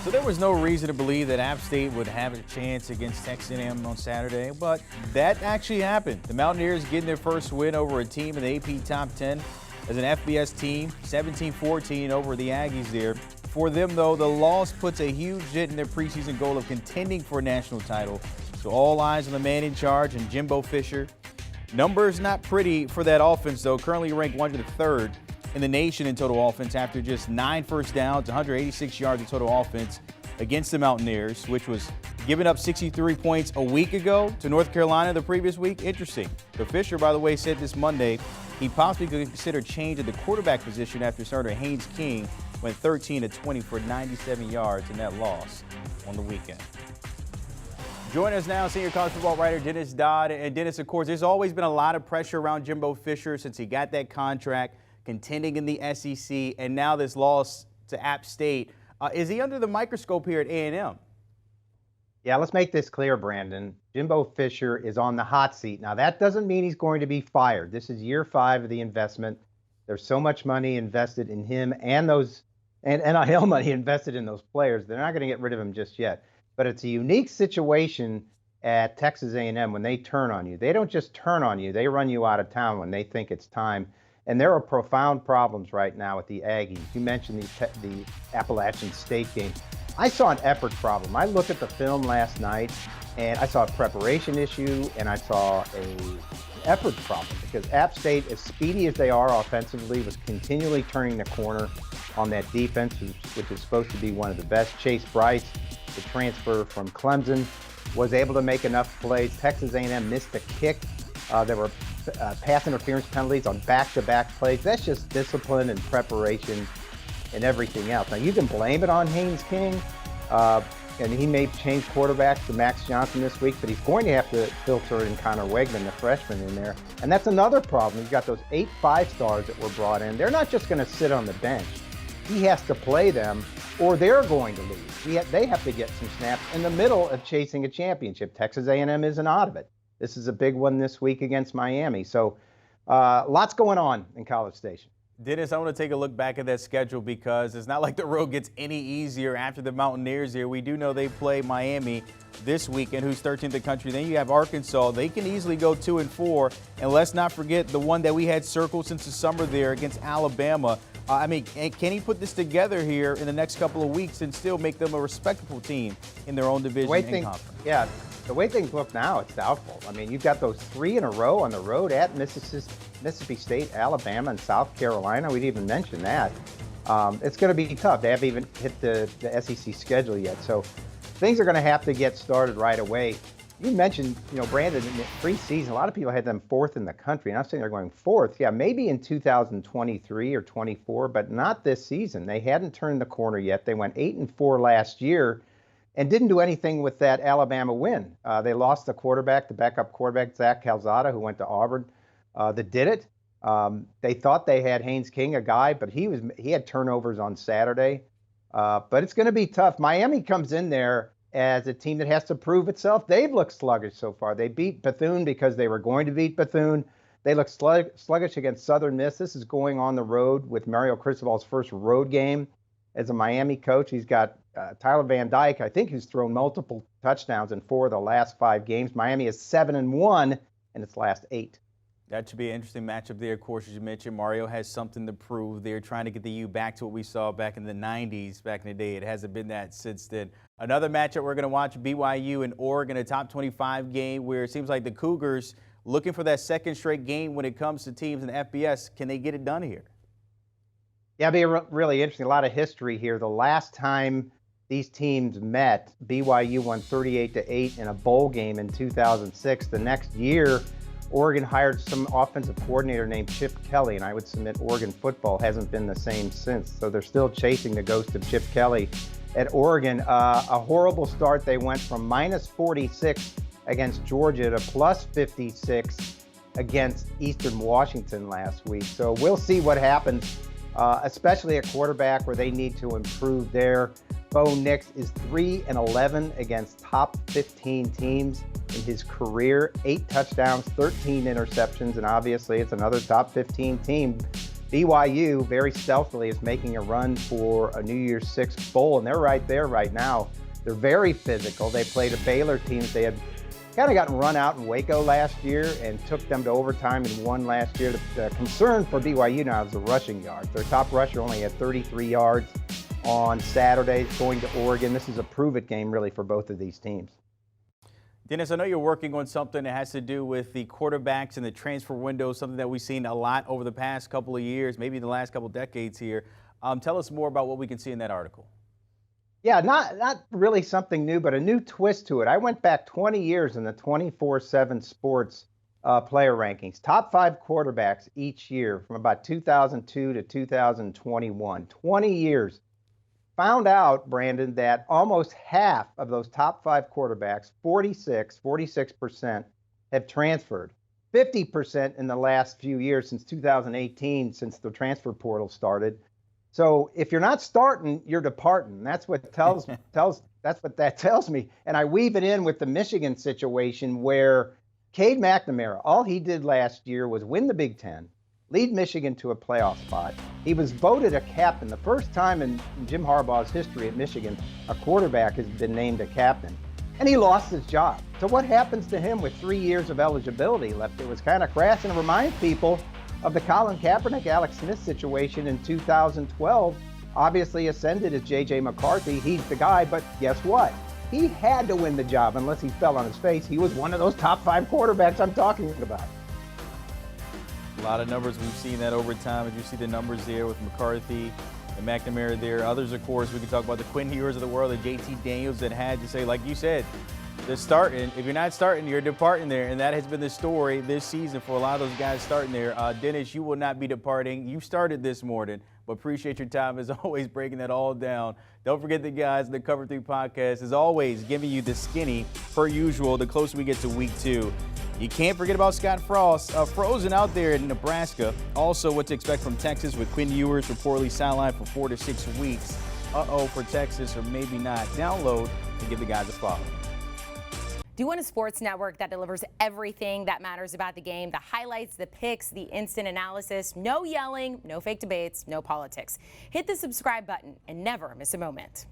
So there was no reason to believe that App State would have a chance against Texas A&M on Saturday, but that actually happened. The Mountaineers getting their first win over a team in the AP Top 10 as an FBS team, 17-14 over the Aggies there. For them, though, the loss puts a huge dent in their preseason goal of contending for a national title. So all eyes on the man in charge and Jimbo Fisher. Numbers not pretty for that offense, though. Currently ranked 103rd in the nation in total offense after just 9 first downs, 186 yards of total offense against the Mountaineers, which was giving up 63 points a week ago to North Carolina the previous week. Interesting. But Fisher, by the way, said this Monday he possibly could consider change at the quarterback position after starter Haynes King went 13-20 for 97 yards in that loss on the weekend. Join us now, senior college football writer Dennis Dodd. And Dennis, of course, there's always been a lot of pressure around Jimbo Fisher since he got that contract, contending in the SEC, and now this loss to App State. Is he under the microscope here at A&M? Yeah, let's make this clear, Brandon. Jimbo Fisher is on the hot seat. Now, that doesn't mean he's going to be fired. This is year 5 of the investment. There's so much money invested in him and NIL money invested in those players. They're not going to get rid of him just yet. But it's a unique situation at Texas A&M when they turn on you. They don't just turn on you. They run you out of town when they think it's time. And there are profound problems right now with the Aggies. You mentioned the Appalachian State game. I saw an effort problem. I looked at the film last night, and I saw a preparation issue, and I saw an effort problem because App State, as speedy as they are offensively, was continually turning the corner on that defense, which is supposed to be one of the best. Chase Bryce, the transfer from Clemson, was able to make enough plays. Texas A&M missed a kick. There were pass interference penalties on back-to-back plays. That's just discipline and preparation and everything else. Now, you can blame it on Haynes King, and he may change quarterbacks to Max Johnson this week, but he's going to have to filter in Connor Wegman, the freshman, in there. And that's another problem. You've got those 8 5-stars that were brought in. They're not just going to sit on the bench. He has to play them, or they're going to lose. They have to get some snaps in the middle of chasing a championship. Texas A&M isn't out of it. This is a big one this week against Miami. So lots going on in College Station. Dennis, I want to take a look back at that schedule because it's not like the road gets any easier after the Mountaineers here. We do know they play Miami this weekend, who's 13th in the country. Then you have Arkansas. They can easily go 2-4. And let's not forget the one that we had circled since the summer there against Alabama. Can he put this together here in the next couple of weeks and still make them a respectable team in their own division and conference? Yeah, the way things look now, it's doubtful. I mean, you've got those 3 in a row on the road at Mississippi State, Alabama, and South Carolina. We didn't even mention that. It's going to be tough. They haven't even hit the SEC schedule yet. So things are going to have to get started right away. You mentioned, Brandon, in the preseason, a lot of people had them 4th in the country. And I'm saying they're going 4th. Yeah, maybe in 2023 or 24, but not this season. They hadn't turned the corner yet. They went 8-4 last year and didn't do anything with that Alabama win. They lost the backup quarterback, Zach Calzada, who went to Auburn, that did it. They thought they had Haynes King, a guy, but he had turnovers on Saturday. But it's going to be tough. Miami comes in there as a team that has to prove itself. They've looked sluggish so far. They beat Bethune because they were going to beat Bethune. They look sluggish against Southern Miss. This is going on the road with Mario Cristobal's first road game as a Miami coach. He's got Tyler Van Dyke, I think, who's thrown multiple touchdowns in 4 of the last 5 games. Miami is 7-1 in its last 8. That should be an interesting matchup there. Of course, as you mentioned, Mario has something to prove. They're trying to get the U back to what we saw back in the 90s, back in the day. It hasn't been that since then. Another matchup we're going to watch, BYU and Oregon, a top 25 game where it seems like the Cougars looking for that second straight game when it comes to teams in the FBS. Can they get it done here? Yeah, it'll be really interesting. A lot of history here. The last time these teams met, BYU won 38-8 in a bowl game in 2006. The next year, Oregon hired some offensive coordinator named Chip Kelly, and I would submit Oregon football hasn't been the same since. So they're still chasing the ghost of Chip Kelly at Oregon. A horrible start. They went from -46 against Georgia to +56 against Eastern Washington last week. So we'll see what happens, especially at quarterback where they need to improve there. Bo Nix is 3-11 against top 15 teams in his career, 8 touchdowns, 13 interceptions, and obviously it's another top 15 team. BYU very stealthily is making a run for a New Year's Six bowl, and they're right there right now. They're very physical. They played a Baylor team. They had kind of gotten run out in Waco last year and took them to overtime and won last year. The concern for BYU now is the rushing yards. Their top rusher only had 33 yards on Saturday going to Oregon. This is a prove-it game really for both of these teams. Dennis, I know you're working on something that has to do with the quarterbacks and the transfer window, something that we've seen a lot over the past couple of years, maybe the last couple of decades here. Tell us more about what we can see in that article. Yeah, not really something new, but a new twist to it. I went back 20 years in the 24/7 Sports player rankings. Top 5 quarterbacks each year from about 2002 to 2021. 20 years. Found out, Brandon, that almost half of those top 5 quarterbacks, 46%, have transferred. 50% in the last few years since 2018, since the transfer portal started. So if you're not starting, you're departing. That's what that's what that tells me. And I weave it in with the Michigan situation where Cade McNamara, all he did last year was win the Big Ten, lead Michigan to a playoff spot. He was voted a captain. The first time in Jim Harbaugh's history at Michigan, a quarterback has been named a captain. And he lost his job. So what happens to him with 3 years of eligibility left? It was kind of crass, and it reminds people of the Colin Kaepernick, Alex Smith situation in 2012. Obviously ascended as J.J. McCarthy. He's the guy, but guess what? He had to win the job unless he fell on his face. He was one of those top 5 quarterbacks I'm talking about. A lot of numbers. We've seen that over time. As you see the numbers there with McCarthy and McNamara there. Others, of course, we can talk about the Quinn Ewers of the world, the JT Daniels that had to say, like you said, they're starting. If you're not starting, you're departing there. And that has been the story this season for a lot of those guys starting there. Dennis, you will not be departing. You started this morning, but appreciate your time as always breaking that all down. Don't forget the guys in the Cover 3 podcast, as always, giving you the skinny per usual the closer we get to week 2. You can't forget about Scott Frost, frozen out there in Nebraska. Also, what to expect from Texas with Quinn Ewers reportedly sidelined for 4 to 6 weeks. For Texas, or maybe not. Download and give the guys a follow. Do you want a sports network that delivers everything that matters about the game? The highlights, the picks, the instant analysis, no yelling, no fake debates, no politics. Hit the subscribe button and never miss a moment.